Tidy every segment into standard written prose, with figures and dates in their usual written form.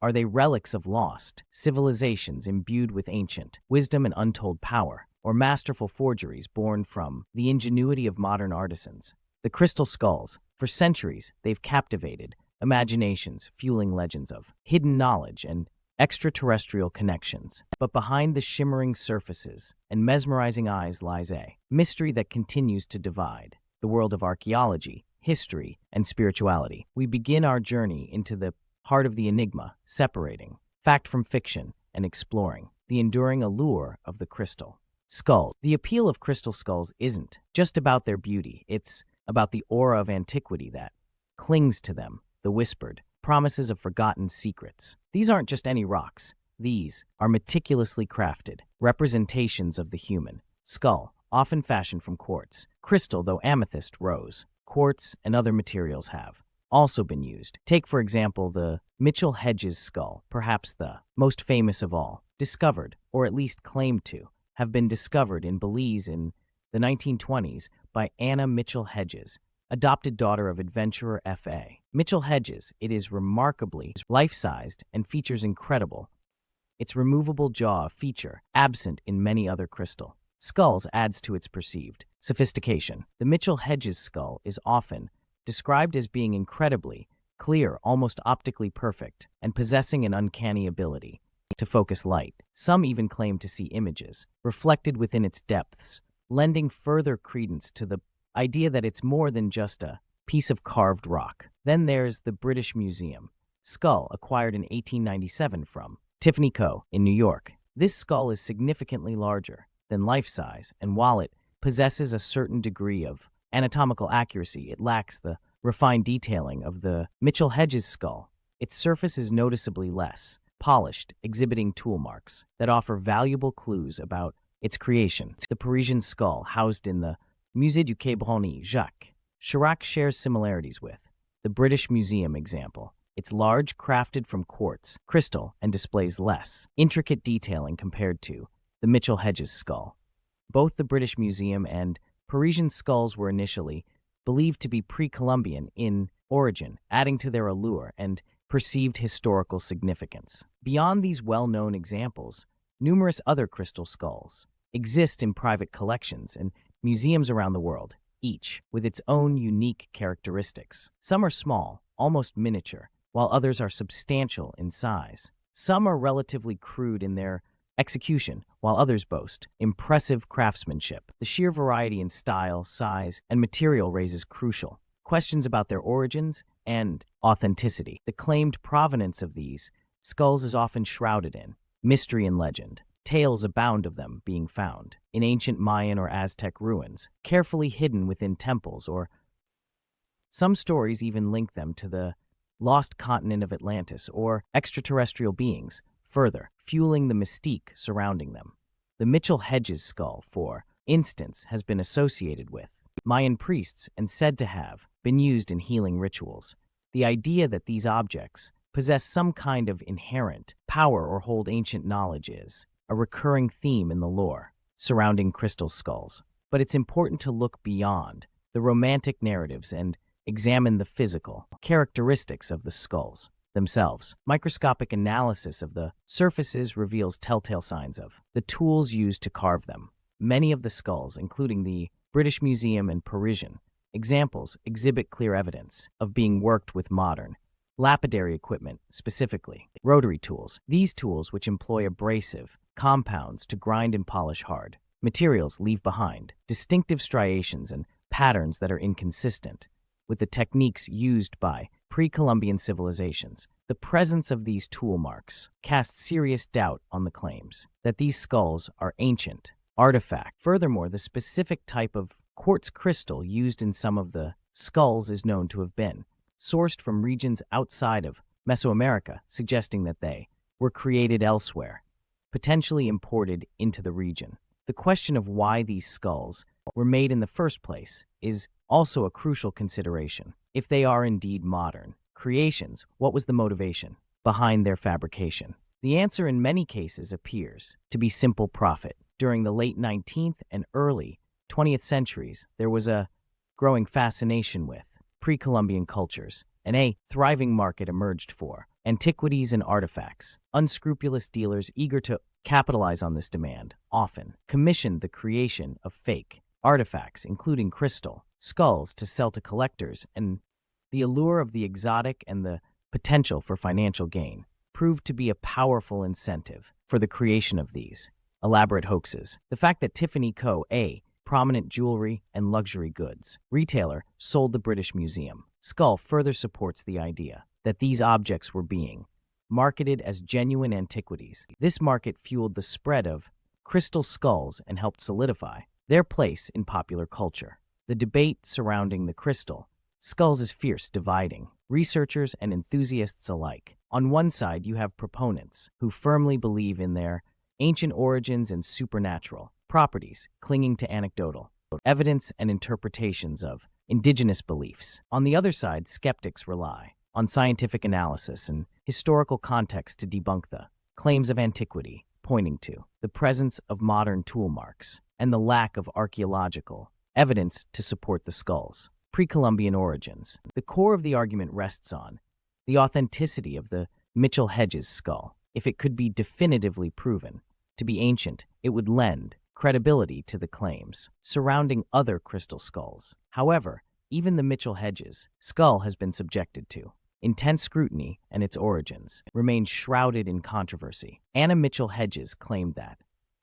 Are they relics of lost civilizations imbued with ancient wisdom and untold power, or masterful forgeries born from the ingenuity of modern artisans? The crystal skulls, for centuries, they've captivated imaginations, fueling legends of hidden knowledge and extraterrestrial connections. But behind the shimmering surfaces and mesmerizing eyes lies a mystery that continues to divide the world of archaeology, history, and spirituality. We begin our journey into the heart of the enigma, separating fact from fiction and exploring the enduring allure of the crystal skull. The appeal of crystal skulls isn't just about their beauty, it's about the aura of antiquity that clings to them, the whispered promises of forgotten secrets. These aren't just any rocks. These are meticulously crafted representations of the human skull, often fashioned from quartz, crystal, though amethyst, rose, quartz, and other materials have also been used. Take, for example, the Mitchell Hedges skull, perhaps the most famous of all, discovered, or at least claimed to, have been discovered in Belize in the 1920s by Anna Mitchell Hedges, adopted daughter of adventurer F.A. Mitchell Hedges. It is remarkably life-sized and features incredible. Its removable jaw, a feature absent in many other crystal skulls, adds to its perceived sophistication. The Mitchell Hedges skull is often described as being incredibly clear, almost optically perfect, and possessing an uncanny ability to focus light. Some even claim to see images reflected within its depths, lending further credence to the idea that it's more than just a piece of carved rock. Then there's the British Museum skull, acquired in 1897 from Tiffany Co. in New York. This skull is significantly larger than life-size, and while it possesses a certain degree of anatomical accuracy, it lacks the refined detailing of the Mitchell Hedges skull. Its surface is noticeably less polished, exhibiting tool marks that offer valuable clues about its creation. The Parisian skull, housed in the Musée du Quai Branly Jacques Chirac, shares similarities with the British Museum example. It's large, crafted from quartz, crystal, and displays less intricate detailing compared to the Mitchell Hedges skull. Both the British Museum and Parisian skulls were initially believed to be pre-Columbian in origin, adding to their allure and perceived historical significance. Beyond these well-known examples, numerous other crystal skulls exist in private collections and museums around the world, each with its own unique characteristics. Some are small, almost miniature, while others are substantial in size. Some are relatively crude in their execution, while others boast impressive craftsmanship. The sheer variety in style, size, and material raises crucial questions about their origins and authenticity. The claimed provenance of these skulls is often shrouded in mystery and legend. Tales abound of them being found in ancient Mayan or Aztec ruins, carefully hidden within temples, or some stories even link them to the lost continent of Atlantis or extraterrestrial beings, further fueling the mystique surrounding them. The Mitchell Hedges skull, for instance, has been associated with Mayan priests and said to have been used in healing rituals. The idea that these objects possess some kind of inherent power or hold ancient knowledge is a recurring theme in the lore surrounding crystal skulls. But it's important to look beyond the romantic narratives and examine the physical characteristics of the skulls themselves. Microscopic analysis of the surfaces reveals telltale signs of the tools used to carve them. Many of the skulls, including the British Museum and Parisian examples, exhibit clear evidence of being worked with modern lapidary equipment, specifically rotary tools. These tools, which employ abrasive compounds to grind and polish hard materials, leave behind distinctive striations and patterns that are inconsistent with the techniques used by pre-Columbian civilizations. The presence of these tool marks casts serious doubt on the claims that these skulls are ancient artifacts. Furthermore, the specific type of quartz crystal used in some of the skulls is known to have been sourced from regions outside of Mesoamerica, suggesting that they were created elsewhere, potentially imported into the region. The question of why these skulls were made in the first place is also a crucial consideration. If they are indeed modern creations, what was the motivation behind their fabrication? The answer in many cases appears to be simple profit. During the late 19th and early 20th centuries, there was a growing fascination with pre-Columbian cultures, and a thriving market emerged for antiquities and artifacts. Unscrupulous dealers eager to capitalize on this demand often commissioned the creation of fake artifacts, including crystal skulls, to sell to collectors, and the allure of the exotic and the potential for financial gain proved to be a powerful incentive for the creation of these elaborate hoaxes. The fact that Tiffany Co., a prominent jewelry and luxury goods retailer, sold the British Museum skull further supports the idea that these objects were being marketed as genuine antiquities. This market fueled the spread of crystal skulls and helped solidify their place in popular culture. The debate surrounding the crystal skulls is fierce, dividing researchers and enthusiasts alike. On one side, you have proponents who firmly believe in their ancient origins and supernatural properties, clinging to anecdotal evidence and interpretations of indigenous beliefs. On the other side, skeptics rely on scientific analysis and historical context to debunk the claims of antiquity, pointing to the presence of modern tool marks and the lack of archaeological evidence to support the skulls' pre-Columbian origins. The core of the argument rests on the authenticity of the Mitchell-Hedges skull. If it could be definitively proven to be ancient, it would lend credibility to the claims surrounding other crystal skulls. However, even the Mitchell-Hedges skull has been subjected to intense scrutiny, and its origins remain shrouded in controversy. Anna Mitchell-Hedges claimed that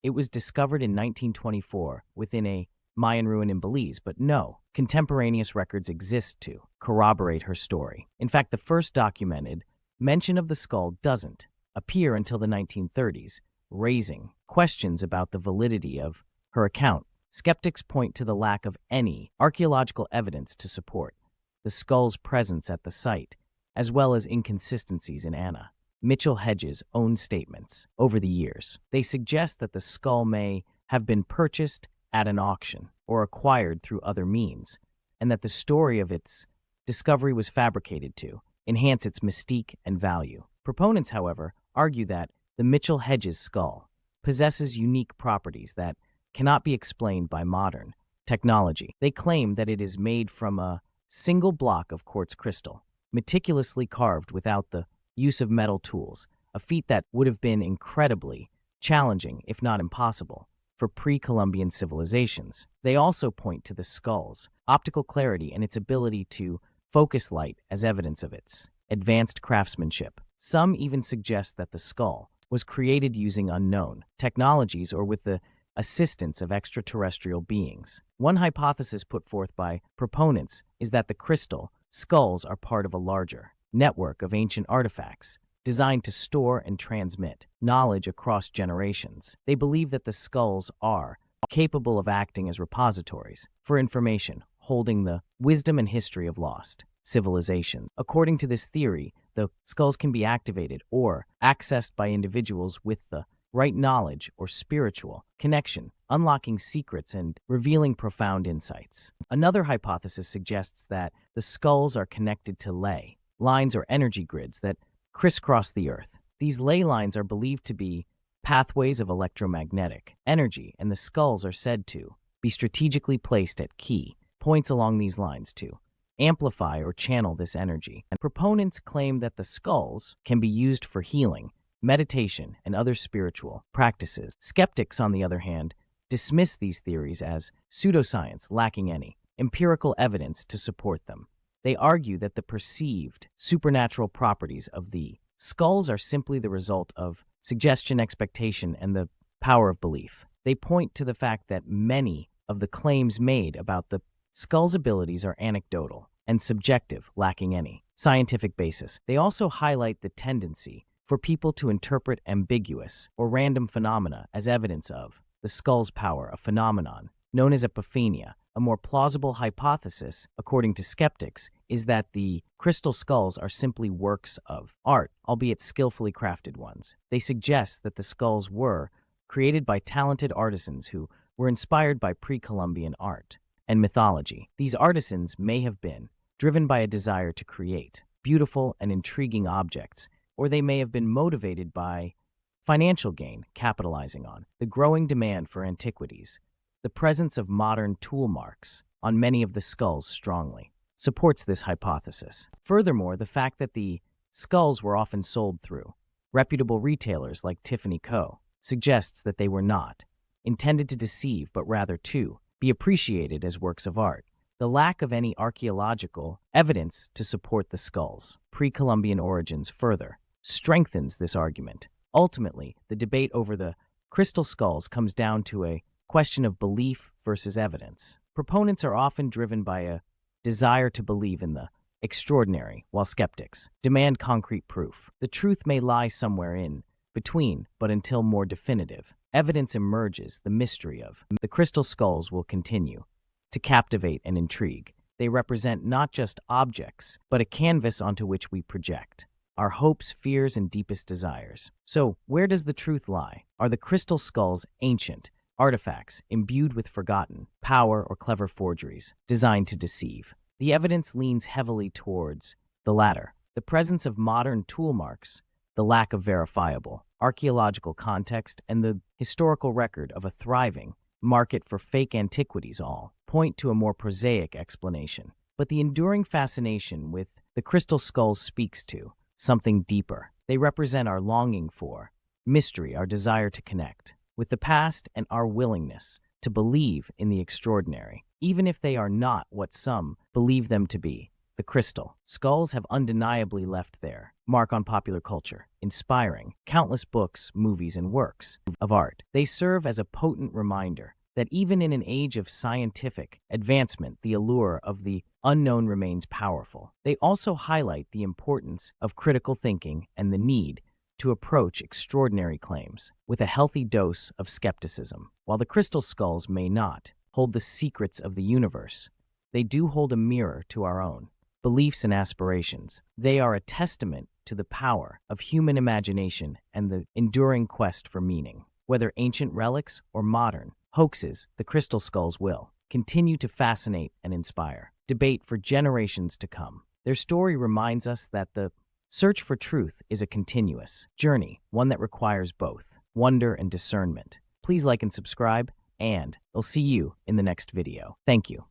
it was discovered in 1924 within a Mayan ruin in Belize, but no contemporaneous records exist to corroborate her story. In fact, the first documented mention of the skull doesn't appear until the 1930s, raising questions about the validity of her account. Skeptics point to the lack of any archaeological evidence to support the skull's presence at the site, as well as inconsistencies in Anna Mitchell-Hedges' own statements over the years. They suggest that the skull may have been purchased at an auction or acquired through other means, and that the story of its discovery was fabricated to enhance its mystique and value. Proponents, however, argue that the Mitchell-Hedges skull possesses unique properties that cannot be explained by modern technology. They claim that it is made from a single block of quartz crystal, meticulously carved without the use of metal tools, a feat that would have been incredibly challenging, if not impossible, for pre-Columbian civilizations. They also point to the skull's optical clarity and its ability to focus light as evidence of its advanced craftsmanship. Some even suggest that the skull was created using unknown technologies or with the assistance of extraterrestrial beings. One hypothesis put forth by proponents is that the crystal skulls are part of a larger network of ancient artifacts designed to store and transmit knowledge across generations. They believe that the skulls are capable of acting as repositories for information, holding the wisdom and history of lost civilization. According to this theory, the skulls can be activated or accessed by individuals with the right knowledge or spiritual connection, unlocking secrets and revealing profound insights. Another hypothesis suggests that the skulls are connected to ley lines or energy grids that crisscross the Earth. These ley lines are believed to be pathways of electromagnetic energy, and the skulls are said to be strategically placed at key points along these lines to amplify or channel this energy. And proponents claim that the skulls can be used for healing, meditation, and other spiritual practices. Skeptics, on the other hand, dismiss these theories as pseudoscience, lacking any empirical evidence to support them. They argue that the perceived supernatural properties of the skulls are simply the result of suggestion, expectation, and the power of belief. They point to the fact that many of the claims made about the skull's abilities are anecdotal and subjective, lacking any scientific basis. They also highlight the tendency for people to interpret ambiguous or random phenomena as evidence of the skull's power, a phenomenon known as epiphania. A more plausible hypothesis, according to skeptics, is that the crystal skulls are simply works of art, albeit skillfully crafted ones. They suggest that the skulls were created by talented artisans who were inspired by pre-Columbian art and mythology. These artisans may have been driven by a desire to create beautiful and intriguing objects, or they may have been motivated by financial gain, capitalizing on the growing demand for antiquities. The presence of modern tool marks on many of the skulls strongly supports this hypothesis. Furthermore, the fact that the skulls were often sold through reputable retailers like Tiffany Co. suggests that they were not intended to deceive, but rather to be appreciated as works of art. The lack of any archaeological evidence to support the skulls' pre-Columbian origins further strengthens this argument. Ultimately, the debate over the crystal skulls comes down to a question of belief versus evidence. Proponents are often driven by a desire to believe in the extraordinary, while skeptics demand concrete proof. The truth may lie somewhere in between, but until more definitive evidence emerges, the mystery of the crystal skulls will continue to captivate and intrigue. They represent not just objects, but a canvas onto which we project our hopes, fears, and deepest desires. So, where does the truth lie? Are the crystal skulls ancient artifacts imbued with forgotten power, or clever forgeries designed to deceive? The evidence leans heavily towards the latter. The presence of modern tool marks, the lack of verifiable archaeological context, and the historical record of a thriving market for fake antiquities all point to a more prosaic explanation. But the enduring fascination with the crystal skulls speaks to something deeper. They represent our longing for mystery, our desire to connect with the past, and our willingness to believe in the extraordinary, even if they are not what some believe them to be. The crystal skulls have undeniably left their mark on popular culture, inspiring countless books, movies, and works of art. They serve as a potent reminder that even in an age of scientific advancement, the allure of the unknown remains powerful. They also highlight the importance of critical thinking and the need to approach extraordinary claims with a healthy dose of skepticism. While the crystal skulls may not hold the secrets of the universe, they do hold a mirror to our own beliefs and aspirations. They are a testament to the power of human imagination and the enduring quest for meaning. Whether ancient relics or modern hoaxes, the crystal skulls will continue to fascinate and inspire debate for generations to come. Their story reminds us that the search for truth is a continuous journey, one that requires both wonder and discernment. Please like and subscribe, and I'll see you in the next video. Thank you.